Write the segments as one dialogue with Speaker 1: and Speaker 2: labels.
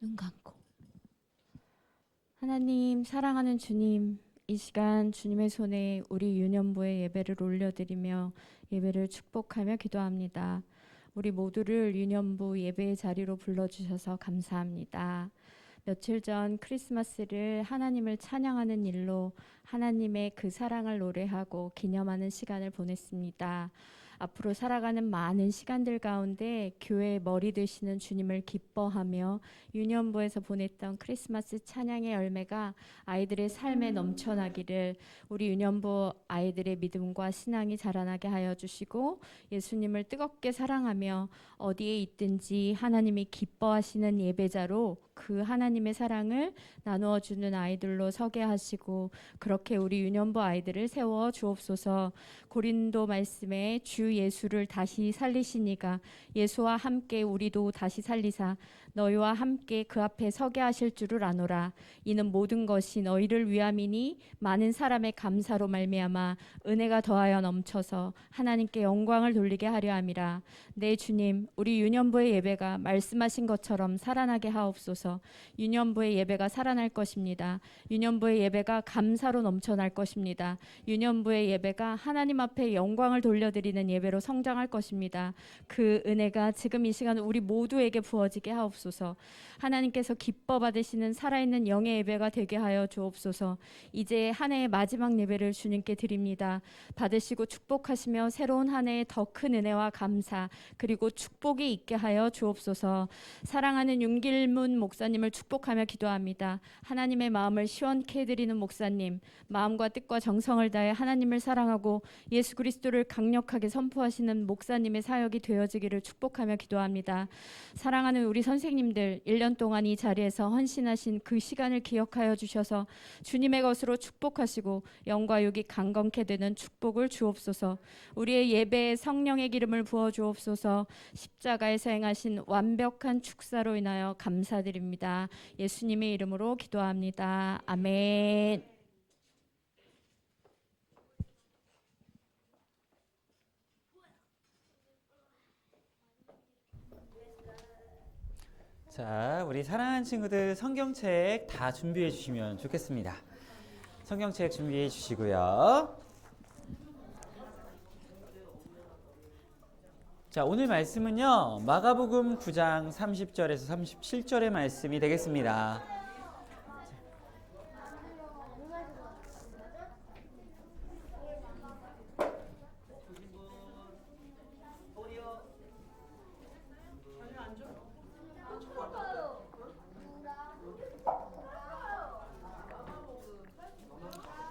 Speaker 1: 눈 감고. 하나님, 사랑하는 주님, 이 시간 주님의 손에 우리 유년부의 예배를 올려드리며 예배를 축복하며 기도합니다. 우리 모두를 유년부 예배의 자리로 불러주셔서 감사합니다. 며칠 전 크리스마스를 하나님을 찬양하는 일로 하나님의 그 사랑을 노래하고 기념하는 시간을 보냈습니다. 앞으로 살아가는 많은 시간들 가운데 교회의 머리 되시는 주님을 기뻐하며 유년부에서 보냈던 크리스마스 찬양의 열매가 아이들의 삶에 넘쳐나기를, 우리 유년부 아이들의 믿음과 신앙이 자라나게 하여 주시고, 예수님을 뜨겁게 사랑하며 어디에 있든지 하나님이 기뻐하시는 예배자로 그 하나님의 사랑을 나누어 주는 아이들로 서게 하시고, 그렇게 우리 유년부 아이들을 세워 주옵소서. 고린도 말씀에 주 예수를 다시 살리시니가 예수와 함께 우리도 다시 살리사 너희와 함께 그 앞에 서게 하실 줄을 아노라. 이는 모든 것이 너희를 위함이니 많은 사람의 감사로 말미암아 은혜가 더하여 넘쳐서 하나님께 영광을 돌리게 하려 함이라. 네, 주님, 우리 유년부의 예배가 말씀하신 것처럼 살아나게 하옵소서. 유년부의 예배가 살아날 것입니다. 유년부의 예배가 감사로 넘쳐날 것입니다. 유년부의 예배가 하나님 앞에 영광을 돌려드리는 예배로 성장할 것입니다. 그 은혜가 지금 이 시간 우리 모두에게 부어지게 하옵소서. 하나님께서 기뻐 받으시는 살아있는 영의 예배가 되게 하여 주옵소서. 이제 한 해의 마지막 예배를 주님께 드립니다. 받으시고 축복하시며 새로운 한 해에 더 큰 은혜와 감사 그리고 축복이 있게 하여 주옵소서. 사랑하는 윤길문 목사님을 축복하며 기도합니다. 하나님의 마음을 시원케 해드리는 목사님, 마음과 뜻과 정성을 다해 하나님을 사랑하고 예수 그리스도를 강력하게 선포하시는 목사님의 사역이 되어지기를 축복하며 기도합니다. 사랑하는 우리 선생님들, 1년 동안 이 자리에서 헌신하신 그 시간을 기억하여 주셔서 주님의 것으로 축복하시고 영과 육이 강건케 되는 축복을 주옵소서. 우리의 예배에 성령의 기름을 부어 주옵소서. 십자가에서 행하신 완벽한 축사로 인하여 감사드립니다. 예수님의 이름으로 기도합니다. 아멘.
Speaker 2: 자, 우리 사랑하는 친구들 성경책 다 준비해 주시면 좋겠습니다. 성경책 준비해 주시고요. 자, 오늘 말씀은요, 마가복음 9장 30절에서 37절의 말씀이 되겠습니다.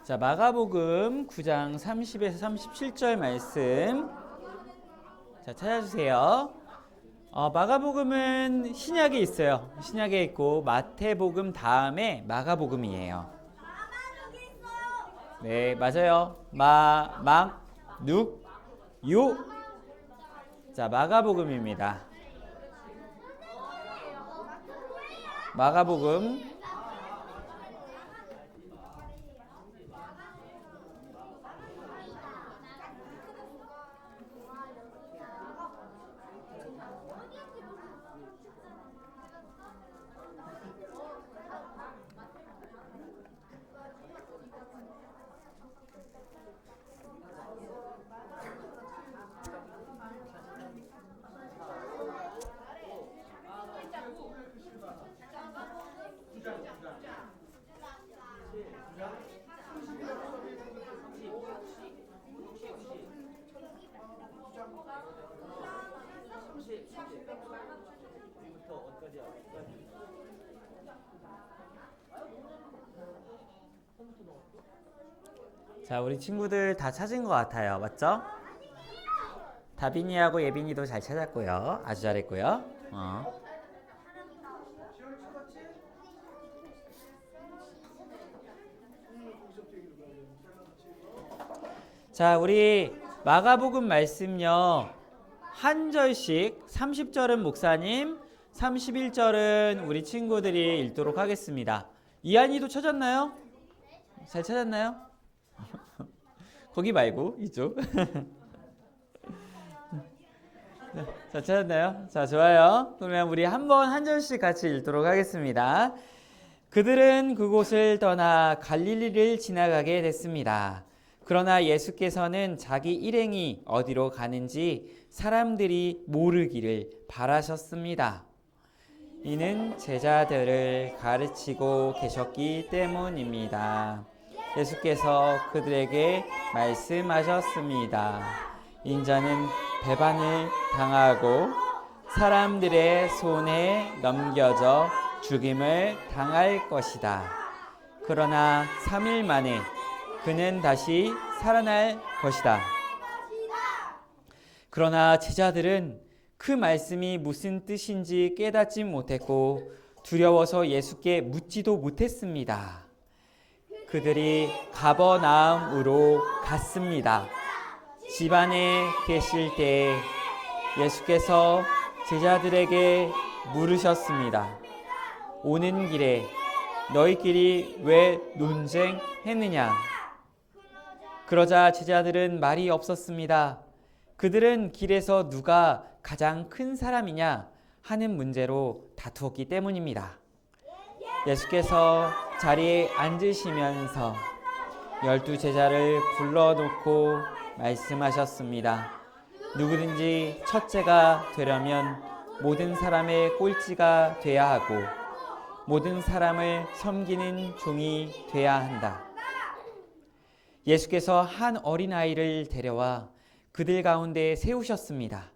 Speaker 2: 자, 마가복음 9장 30에서 37절 말씀. 자, 찾아주세요. 마가복음은 신약에 있어요. 신약에 있고 마태복음 다음에 마가복음이에요. 네, 맞아요. 눅, 요. 자, 마가복음입니다. 마가복음. 자, 우리 친구들 다 찾은 것 같아요. 맞죠? 다빈이하고 예빈이도 잘 찾았고요. 아주 잘했고요. 자, 우리 마가복음 말씀요, 한 절씩 30절은 목사님, 31절은 우리 친구들이 읽도록 하겠습니다. 이한이도 찾았나요? 잘 찾았나요? 거기 말고 이쪽. 자, 찾았나요? 자, 좋아요. 그러면 우리 한 절씩 같이 읽도록 하겠습니다. 그들은 그곳을 떠나 갈릴리를 지나가게 됐습니다. 그러나 예수께서는 자기 일행이 어디로 가는지 사람들이 모르기를 바라셨습니다. 이는 제자들을 가르치고 계셨기 때문입니다. 예수께서 그들에게 말씀하셨습니다. 인자는 배반을 당하고 사람들의 손에 넘겨져 죽임을 당할 것이다. 그러나 3일 만에 그는 다시 살아날 것이다. 그러나 제자들은 그 말씀이 무슨 뜻인지 깨닫지 못했고 두려워서 예수께 묻지도 못했습니다. 그들이 가버나움으로 갔습니다. 집안에 계실 때 예수께서 제자들에게 물으셨습니다. 오는 길에 너희끼리 왜 논쟁했느냐? 그러자 제자들은 말이 없었습니다. 그들은 길에서 누가 가장 큰 사람이냐 하는 문제로 다투었기 때문입니다. 예수께서 자리에 앉으시면서 12 제자를 불러놓고 말씀하셨습니다. 누구든지 첫째가 되려면 모든 사람의 꼴찌가 돼야 하고 모든 사람을 섬기는 종이 돼야 한다. 예수께서 한 어린아이를 데려와 그들 가운데 세우셨습니다.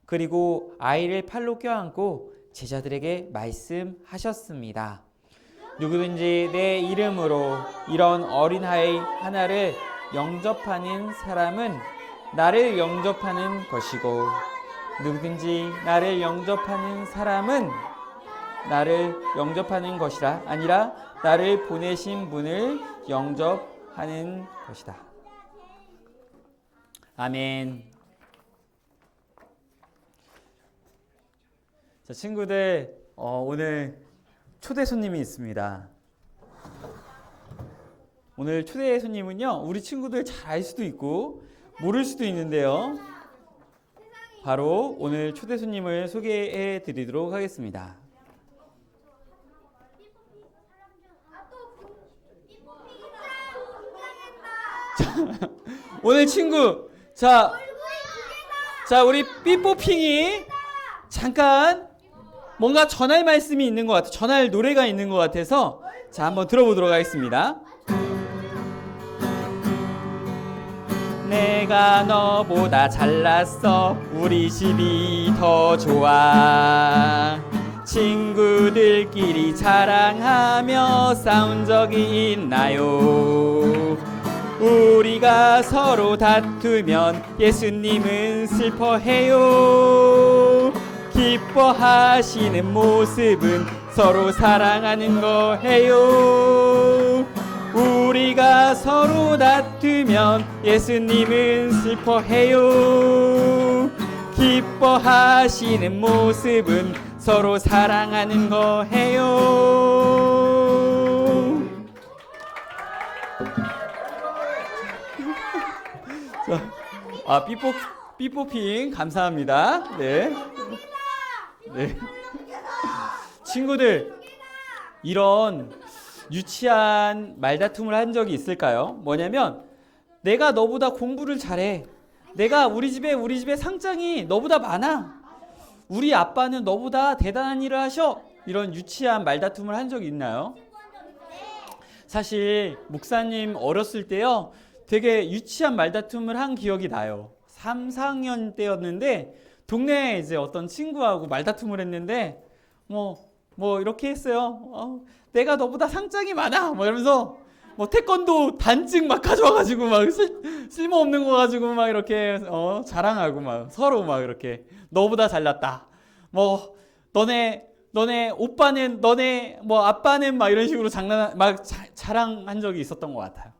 Speaker 2: 그리고 아이를 팔로 껴안고 제자들에게 말씀하셨습니다. 누구든지 내 이름으로 이런 어린아이 하나를 영접하는 사람은 나를 영접하는 것이고 누구든지 나를 영접하는 사람은 나를 영접하는 것이라 아니라 나를 보내신 분을 영접하는 것이다. 아멘. 자, 친구들, 오늘 초대 손님이 있습니다. 오늘 초대 손님은요, 우리 친구들 잘 알 수도 있고 모를 수도 있는데요. 바로 오늘 초대 손님을 소개해 드리도록 하겠습니다. 오늘 친구, 자, 우리 삐뽀핑이 잠깐 뭔가 전할 말씀이 있는 것 같아요. 전할 노래가 있는 것 같아서 자, 한번 들어보도록 하겠습니다. 내가 너보다 잘났어. 우리 집이 더 좋아. 친구들끼리 자랑하며 싸운 적이 있나요? 우리가 서로 다투면 예수님은 슬퍼해요. 기뻐하시는 모습은 서로 사랑하는 거예요. 우리가 서로 다투면 예수님은 슬퍼해요. 기뻐하시는 모습은 서로 사랑하는 거예요. 자, 삐뽀핑 감사합니다. 네. 친구들, 이런 유치한 말다툼을 한 적이 있을까요? 뭐냐면 내가 너보다 공부를 잘해. 내가 우리 집에 상장이 너보다 많아. 우리 아빠는 너보다 대단한 일을 하셔. 이런 유치한 말다툼을 한 적이 있나요? 사실 목사님 어렸을 때요, 되게 유치한 말다툼을 한 기억이 나요. 3, 4학년 때였는데 동네에 이제 어떤 친구하고 말다툼을 했는데 뭐 이렇게 했어요. 내가 너보다 상장이 많아. 뭐 이러면서 태권도 단증 막 가져와가지고 막 쓸모없는 거 가지고 막 이렇게 자랑하고 막 서로 막 이렇게 너보다 잘났다. 너네 오빠는 너네 아빠는 막 이런 식으로 자랑한 적이 있었던 것 같아요.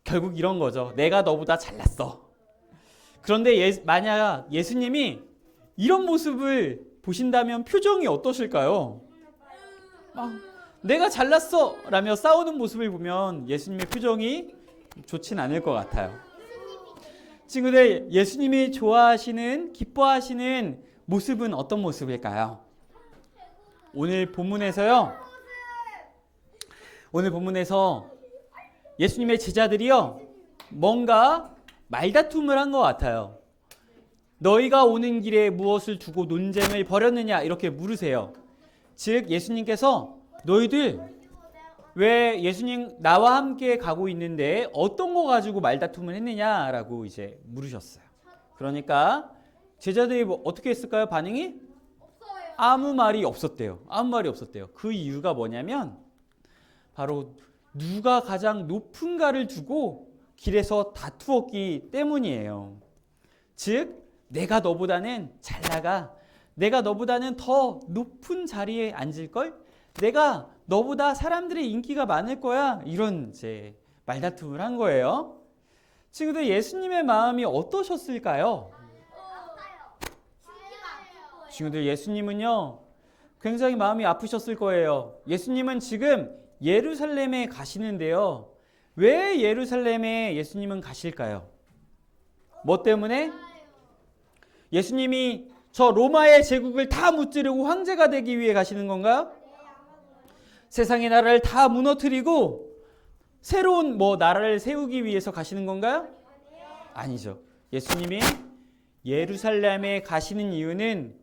Speaker 2: 결국 이런 거죠. 내가 너보다 잘났어. 그런데 만약 예수님이 이런 모습을 보신다면 표정이 어떠실까요? 내가 잘났어 라며 싸우는 모습을 보면 예수님의 표정이 좋진 않을 것 같아요. 친구들, 예수님이 좋아하시는, 기뻐하시는 모습은 어떤 모습일까요? 오늘 본문에서 예수님의 제자들이요, 뭔가 말다툼을 한 것 같아요. 너희가 오는 길에 무엇을 두고 논쟁을 벌였느냐 이렇게 물으세요. 즉 예수님께서 너희들 왜 예수님 나와 함께 가고 있는데 어떤 거 가지고 말다툼을 했느냐라고 이제 물으셨어요. 그러니까 제자들이 어떻게 했을까요? 반응이? 아무 말이 없었대요. 아무 말이 없었대요. 그 이유가 뭐냐면 바로 누가 가장 높은가를 두고 길에서 다투었기 때문이에요. 즉 내가 너보다는 잘 나가, 내가 너보다는 더 높은 자리에 앉을걸, 내가 너보다 사람들의 인기가 많을 거야, 이런 이제 말다툼을 한 거예요. 친구들, 예수님의 마음이 어떠셨을까요? 친구들, 예수님은요 굉장히 마음이 아프셨을 거예요. 예수님은 지금 예루살렘에 가시는데요, 왜 예루살렘에 예수님은 가실까요? 뭐 때문에? 예수님이 저 로마의 제국을 다 무찌르고 황제가 되기 위해 가시는 건가요? 세상의 나라를 다 무너뜨리고 새로운 나라를 세우기 위해서 가시는 건가요? 아니죠. 예수님이 예루살렘에 가시는 이유는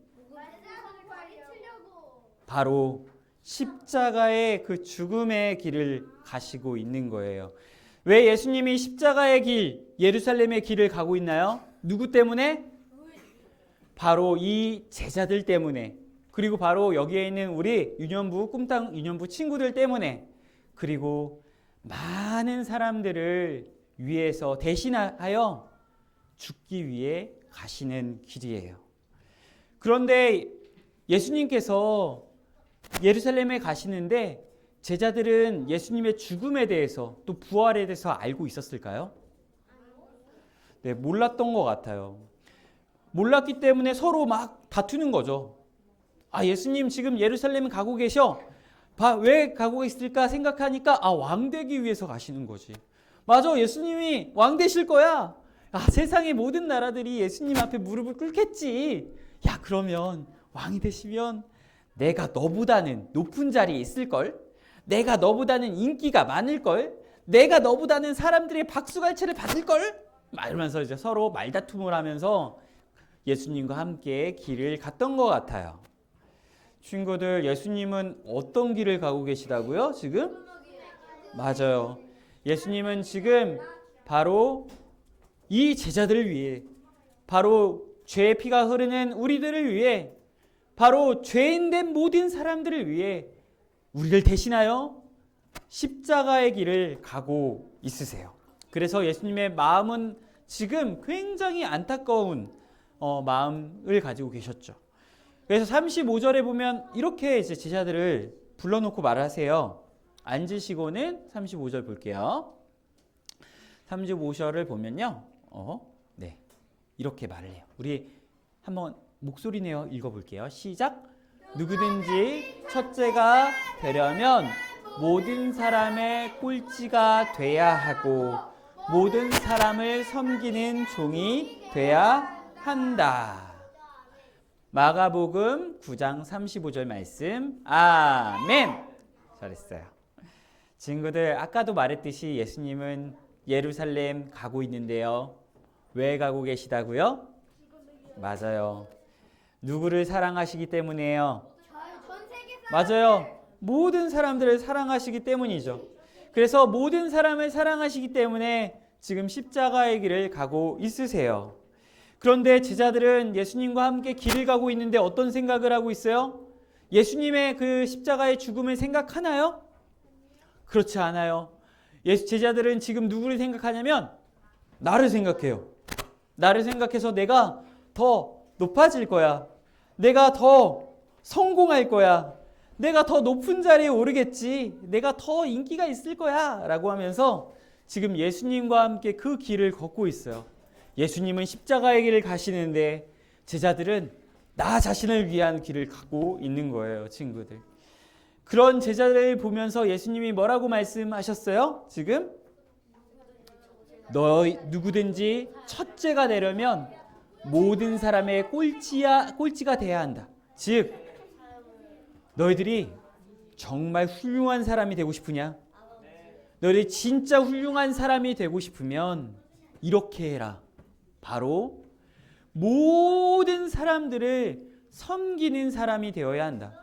Speaker 2: 바로 십자가의 그 죽음의 길을 가시고 있는 거예요. 왜 예수님이 십자가의 길, 예루살렘의 길을 가고 있나요? 누구 때문에? 바로 이 제자들 때문에, 그리고 바로 여기에 있는 우리 유년부, 꿈땅 유년부 친구들 때문에, 그리고 많은 사람들을 위해서 대신하여 죽기 위해 가시는 길이에요. 그런데 예수님께서 예루살렘에 가시는데 제자들은 예수님의 죽음에 대해서 또 부활에 대해서 알고 있었을까요? 네, 몰랐던 것 같아요. 몰랐기 때문에 서로 막 다투는 거죠. 아, 예수님 지금 예루살렘 가고 계셔. 왜 가고 있을까 생각하니까 왕 되기 위해서 가시는 거지. 맞아, 예수님이 왕 되실 거야. 세상의 모든 나라들이 예수님 앞에 무릎을 꿇겠지. 야, 그러면 왕이 되시면 내가 너보다는 높은 자리에 있을걸? 내가 너보다는 인기가 많을걸? 내가 너보다는 사람들의 박수갈채를 받을걸? 이러면서 이제 서로 말다툼을 하면서 예수님과 함께 길을 갔던 것 같아요. 친구들, 예수님은 어떤 길을 가고 계시다고요? 지금? 맞아요. 예수님은 지금 바로 이 제자들을 위해, 바로 죄의 피가 흐르는 우리들을 위해, 바로 죄인된 모든 사람들을 위해 우리를 대신하여 십자가의 길을 가고 있으세요. 그래서 예수님의 마음은 지금 굉장히 안타까운 마음을 가지고 계셨죠. 그래서 35절에 보면 이렇게 이제 제자들을 불러놓고 말하세요. 앉으시고는 35절 볼게요. 35절을 보면요, 네, 이렇게 말을 해요. 우리 한번 목소리 내어 읽어볼게요. 시작. 누구든지 첫째가 되려면 모든 사람의 꼴찌가 돼야 하고 모든 사람을 섬기는 종이 돼야 한다. 마가복음 9장 35절 말씀. 아멘. 잘했어요. 친구들, 아까도 말했듯이 예수님은 예루살렘 가고 있는데요, 왜 가고 계시다고요? 맞아요. 누구를 사랑하시기 때문이에요. 맞아요. 모든 사람들을 사랑하시기 때문이죠. 그래서 모든 사람을 사랑하시기 때문에 지금 십자가의 길을 가고 있으세요. 그런데 제자들은 예수님과 함께 길을 가고 있는데 어떤 생각을 하고 있어요? 예수님의 그 십자가의 죽음을 생각하나요? 그렇지 않아요. 제자들은 지금 누구를 생각하냐면 나를 생각해요. 나를 생각해서 내가 더 높아질 거야. 내가 더 성공할 거야. 내가 더 높은 자리에 오르겠지. 내가 더 인기가 있을 거야. 라고 하면서 지금 예수님과 함께 그 길을 걷고 있어요. 예수님은 십자가의 길을 가시는데 제자들은 나 자신을 위한 길을 가고 있는 거예요, 친구들. 그런 제자들을 보면서 예수님이 뭐라고 말씀하셨어요? 지금? 너희 누구든지 첫째가 되려면 모든 사람의 꼴찌가 돼야 한다. 즉 너희들이 정말 훌륭한 사람이 되고 싶으냐? 너희들이 진짜 훌륭한 사람이 되고 싶으면 이렇게 해라. 바로 모든 사람들을 섬기는 사람이 되어야 한다.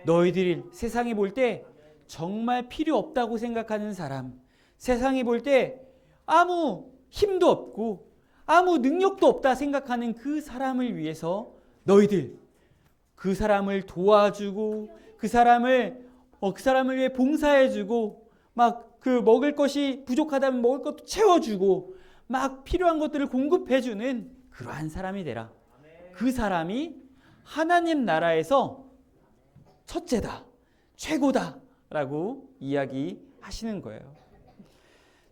Speaker 2: 너희들이 세상이 볼 때 정말 필요 없다고 생각하는 사람, 세상이 볼 때 아무 힘도 없고 아무 능력도 없다 생각하는 그 사람을 위해서 너희들 그 사람을 도와주고 그 사람을 위해 봉사해주고 막 그 먹을 것이 부족하다면 먹을 것도 채워주고 막 필요한 것들을 공급해주는 그러한 사람이 되라. 그 사람이 하나님 나라에서 첫째다, 최고다 라고 이야기하시는 거예요.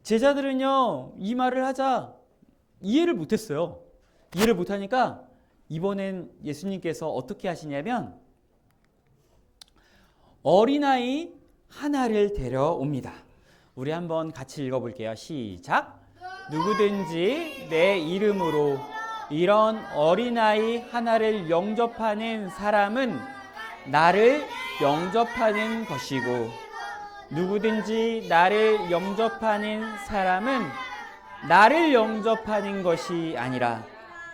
Speaker 2: 제자들은요, 이 말을 하자 이해를 못했어요. 이해를 못하니까 이번엔 예수님께서 어떻게 하시냐면 어린아이 하나를 데려옵니다. 우리 한번 같이 읽어볼게요. 시작. 누구든지 내 이름으로 이런 어린아이 하나를 영접하는 사람은 나를 영접하는 것이고 누구든지 나를 영접하는 사람은 나를 영접하는 것이 아니라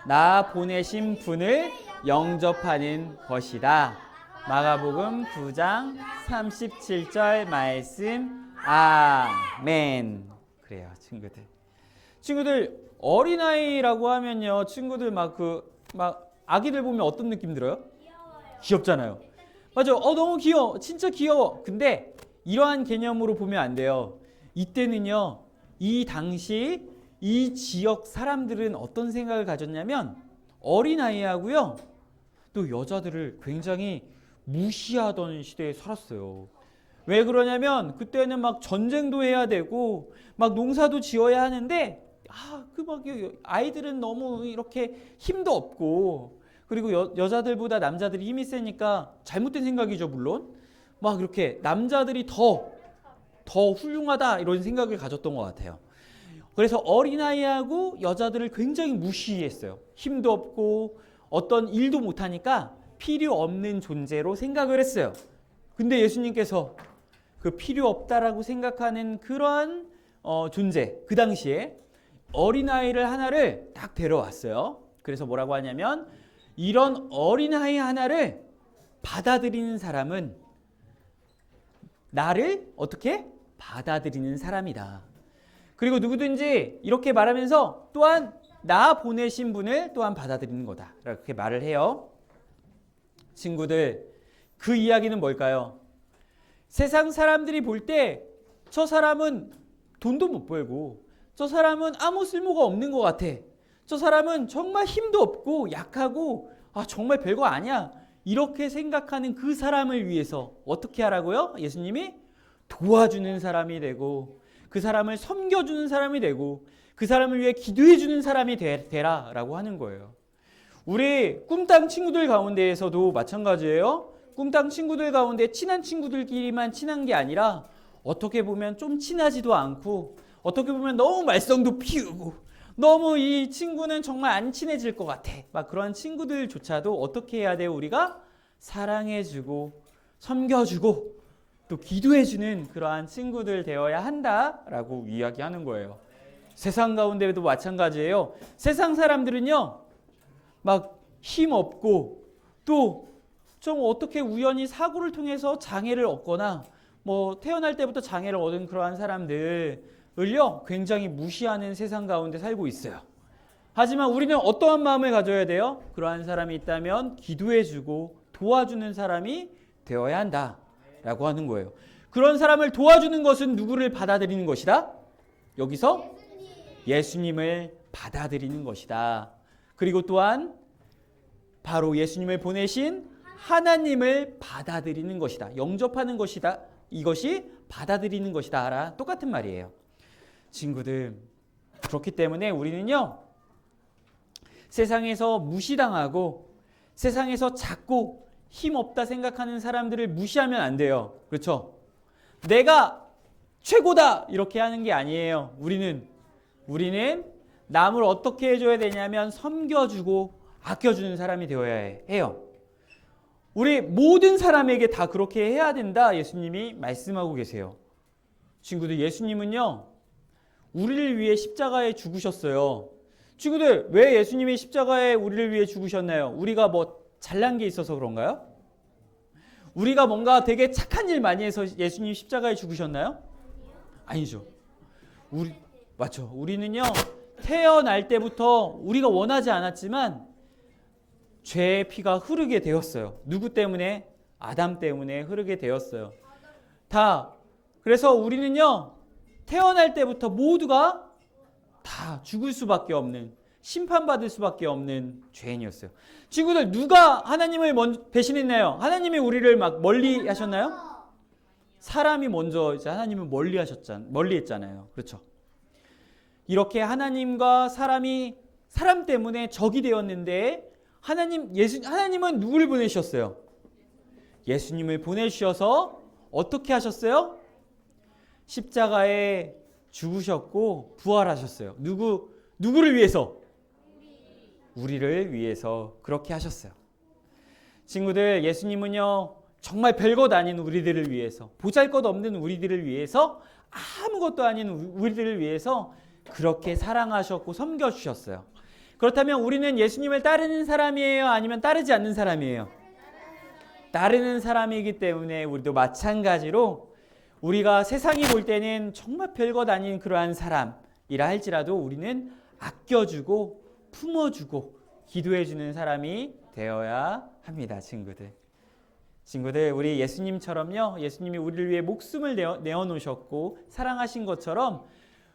Speaker 2: 나 보내신 분을 영접하는 것이다. 마가복음 9장 37절 말씀. 아멘. 그래요, 친구들 어린아이라고 하면요, 친구들 막 아기들 보면 어떤 느낌 들어요? 귀엽잖아요. 맞아. 너무 귀여워. 진짜 귀여워. 근데 이러한 개념으로 보면 안 돼요. 이때는요, 이 당시 이 지역 사람들은 어떤 생각을 가졌냐면 어린아이하고요, 또 여자들을 굉장히 무시하던 시대에 살았어요. 왜 그러냐면 그때는 막 전쟁도 해야 되고 막 농사도 지어야 하는데 아이들은 너무 이렇게 힘도 없고 그리고 여자들보다 남자들이 힘이 세니까 잘못된 생각이죠, 물론. 막 이렇게 남자들이 더 훌륭하다 이런 생각을 가졌던 것 같아요. 그래서 어린아이하고 여자들을 굉장히 무시했어요. 힘도 없고 어떤 일도 못하니까 필요 없는 존재로 생각을 했어요. 근데 예수님께서 그 필요 없다라고 생각하는 그러한 존재, 그 당시에 어린아이를 하나를 딱 데려왔어요. 그래서 뭐라고 하냐면 이런 어린아이 하나를 받아들이는 사람은 나를 어떻게? 받아들이는 사람이다. 그리고 누구든지 이렇게 말하면서 또한 나 보내신 분을 또한 받아들이는 거다. 이렇게 말을 해요. 친구들, 그 이야기는 뭘까요? 세상 사람들이 볼 때 저 사람은 돈도 못 벌고 저 사람은 아무 쓸모가 없는 것 같아. 저 사람은 정말 힘도 없고 약하고 정말 별거 아니야. 이렇게 생각하는 그 사람을 위해서 어떻게 하라고요? 예수님이 도와주는 사람이 되고 그 사람을 섬겨주는 사람이 되고 그 사람을 위해 기도해주는 사람이 되라라고 하는 거예요. 우리 꿈땅 친구들 가운데에서도 마찬가지예요. 꿈땅 친구들 가운데 친한 친구들끼리만 친한 게 아니라 어떻게 보면 좀 친하지도 않고 어떻게 보면 너무 말썽도 피우고 너무 이 친구는 정말 안 친해질 것 같아. 막 그런 친구들조차도 어떻게 해야 돼요? 우리가 사랑해주고 섬겨주고 또 기도해주는 그러한 친구들 되어야 한다라고 이야기하는 거예요. 세상 가운데도 마찬가지예요. 세상 사람들은요, 막 힘 없고 또 좀 어떻게 우연히 사고를 통해서 장애를 얻거나 뭐 태어날 때부터 장애를 얻은 그러한 사람들을요 굉장히 무시하는 세상 가운데 살고 있어요. 하지만 우리는 어떠한 마음을 가져야 돼요? 그러한 사람이 있다면 기도해주고 도와주는 사람이 되어야 한다라고 하는 거예요. 그런 사람을 도와주는 것은 누구를 받아들이는 것이다? 여기서 예수님을 받아들이는 것이다. 그리고 또한 바로 예수님을 보내신 하나님을 받아들이는 것이다. 영접하는 것이다. 이것이 받아들이는 것이다. 똑같은 말이에요. 친구들, 그렇기 때문에 우리는요, 세상에서 무시당하고 세상에서 작고 힘없다 생각하는 사람들을 무시하면 안 돼요. 그렇죠? 내가 최고다 이렇게 하는 게 아니에요. 우리는 우리는 남을 어떻게 해줘야 되냐면 섬겨주고 아껴주는 사람이 되어야 해요. 우리 모든 사람에게 다 그렇게 해야 된다 예수님이 말씀하고 계세요. 친구들, 예수님은요 우리를 위해 십자가에 죽으셨어요. 친구들, 왜 예수님이 십자가에 우리를 위해 죽으셨나요? 우리가 뭐 잘난 게 있어서 그런가요? 우리가 뭔가 되게 착한 일 많이 해서 예수님 십자가에 죽으셨나요? 아니죠. 맞죠. 우리는요 태어날 때부터 우리가 원하지 않았지만 죄의 피가 흐르게 되었어요. 누구 때문에? 아담 때문에 흐르게 되었어요. 그래서 우리는요 태어날 때부터 모두가 다 죽을 수밖에 없는, 심판받을 수밖에 없는 죄인이었어요. 친구들, 누가 하나님을 배신했나요? 하나님이 우리를 막 멀리 하셨나요? 사람이 먼저 이제 하나님을 멀리 했잖아요. 그렇죠? 이렇게 하나님과 사람 때문에 적이 되었는데 하나님은 누구를 보내셨어요? 예수님을 보내주셔서 어떻게 하셨어요? 십자가에 죽으셨고 부활하셨어요. 누구를 위해서? 우리를 위해서 그렇게 하셨어요. 친구들, 예수님은요 정말 별것 아닌 우리들을 위해서, 보잘것없는 우리들을 위해서, 아무것도 아닌 우리들을 위해서 그렇게 사랑하셨고 섬겨주셨어요. 그렇다면 우리는 예수님을 따르는 사람이에요? 아니면 따르지 않는 사람이에요? 따르는 사람이기 때문에 우리도 마찬가지로 우리가 세상이 볼 때는 정말 별것 아닌 그러한 사람이라 할지라도 우리는 아껴주고 품어주고 기도해주는 사람이 되어야 합니다. 친구들, 우리 예수님처럼요, 예수님이 우리를 위해 목숨을 내어놓으셨고 사랑하신 것처럼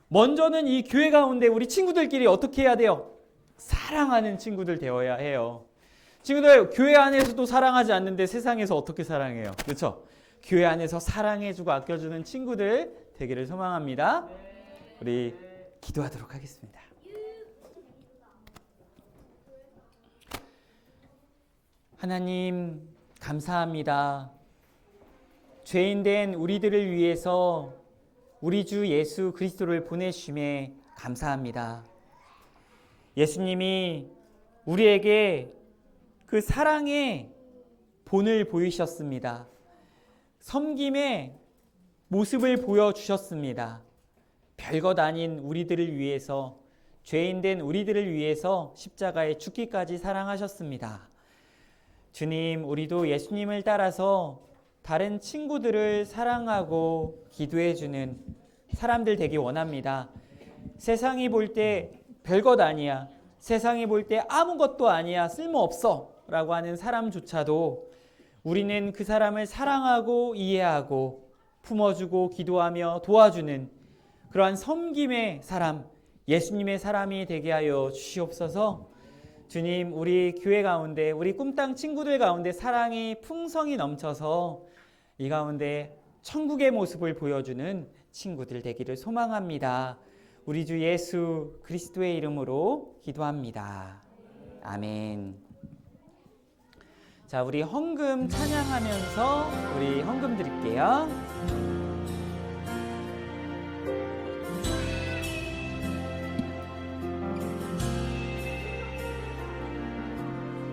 Speaker 2: 먼저는 이 교회 가운데 우리 친구들끼리 어떻게 해야 돼요? 사랑하는 친구들 되어야 해요. 친구들, 교회 안에서도 사랑하지 않는데 세상에서 어떻게 사랑해요? 그렇죠? 교회 안에서 사랑해주고 아껴주는 친구들 되기를 소망합니다. 우리 기도하도록 하겠습니다. 하나님 감사합니다. 죄인된 우리들을 위해서 우리 주 예수 그리스도를 보내주심에 감사합니다. 예수님이 우리에게 그 사랑의 본을 보이셨습니다. 섬김의 모습을 보여주셨습니다. 별것 아닌 우리들을 위해서, 죄인된 우리들을 위해서 십자가에 죽기까지 사랑하셨습니다. 주님, 우리도 예수님을 따라서 다른 친구들을 사랑하고 기도해주는 사람들 되기 원합니다. 세상이 볼 때 별것 아니야, 세상이 볼 때 아무것도 아니야, 쓸모없어 라고 하는 사람조차도 우리는 그 사람을 사랑하고 이해하고 품어주고 기도하며 도와주는 그러한 섬김의 사람, 예수님의 사람이 되게 하여 주시옵소서. 주님, 우리 교회 가운데, 우리 꿈땅 친구들 가운데 사랑이 풍성히 넘쳐서 이 가운데 천국의 모습을 보여주는 친구들 되기를 소망합니다. 우리 주 예수 그리스도의 이름으로 기도합니다. 아멘. 자, 우리 헌금 찬양하면서 우리 헌금 드릴게요.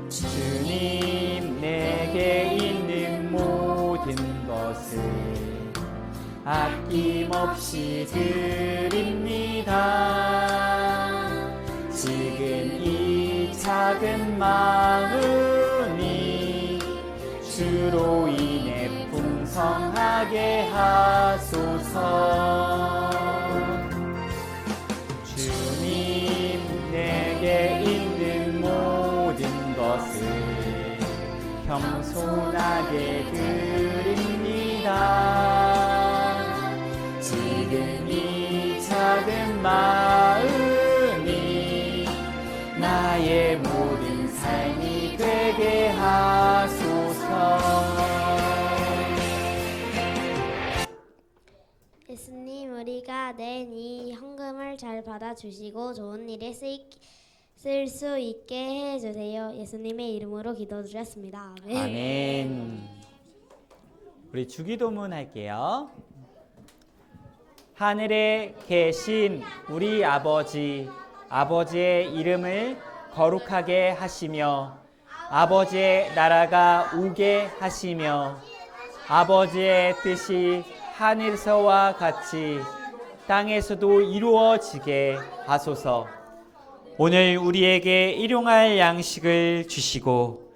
Speaker 2: 주님, 내게 있는 모든 것을 아낌없이 드립니다. 지금 이 작은 마음이 주로 인해 풍성하게 하소서. 주님, 내게 있는 모든 것을 겸손하게 드립니다. 지금 이 작은 마음이 나의 모든 삶이 되게 하소서.
Speaker 3: 예수님, 우리가 낸 이 헌금을 잘 받아주시고 좋은 일에 쓸 수 있게 해주세요. 예수님의 이름으로 기도드렸습니다. 아멘.
Speaker 2: 아멘. 우리 주기도문 할게요. 하늘에 계신 우리 아버지, 아버지의 이름을 거룩하게 하시며 아버지의 나라가 오게 하시며 아버지의 뜻이 하늘에서와 같이 땅에서도 이루어지게 하소서. 오늘 우리에게 일용할 양식을 주시고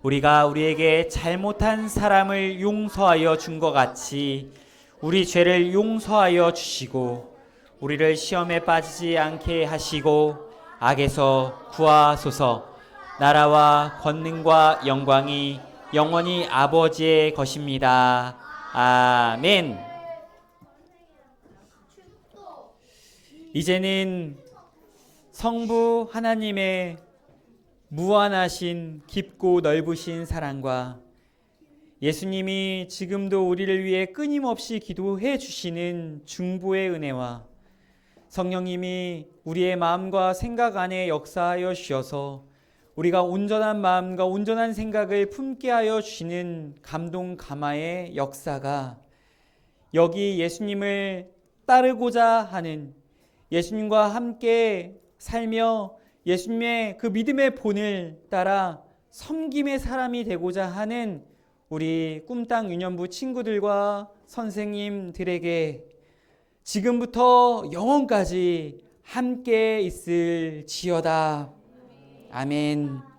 Speaker 2: 우리가 우리에게 잘못한 사람을 용서하여 준 것 같이 우리 죄를 용서하여 주시고 우리를 시험에 빠지지 않게 하시고 악에서 구하소서. 나라와 권능과 영광이 영원히 아버지의 것입니다. 아멘. 이제는 성부 하나님의 무한하신 깊고 넓으신 사랑과 예수님이 지금도 우리를 위해 끊임없이 기도해 주시는 중보의 은혜와 성령님이 우리의 마음과 생각 안에 역사하여 주셔서 우리가 온전한 마음과 온전한 생각을 품게 하여 주시는 감동 감화의 역사가 여기 예수님을 따르고자 하는 예수님과 함께 살며 예수님의 그 믿음의 본을 따라 섬김의 사람이 되고자 하는 우리 꿈땅 유년부 친구들과 선생님들에게 지금부터 영원까지 함께 있을지어다. 아멘.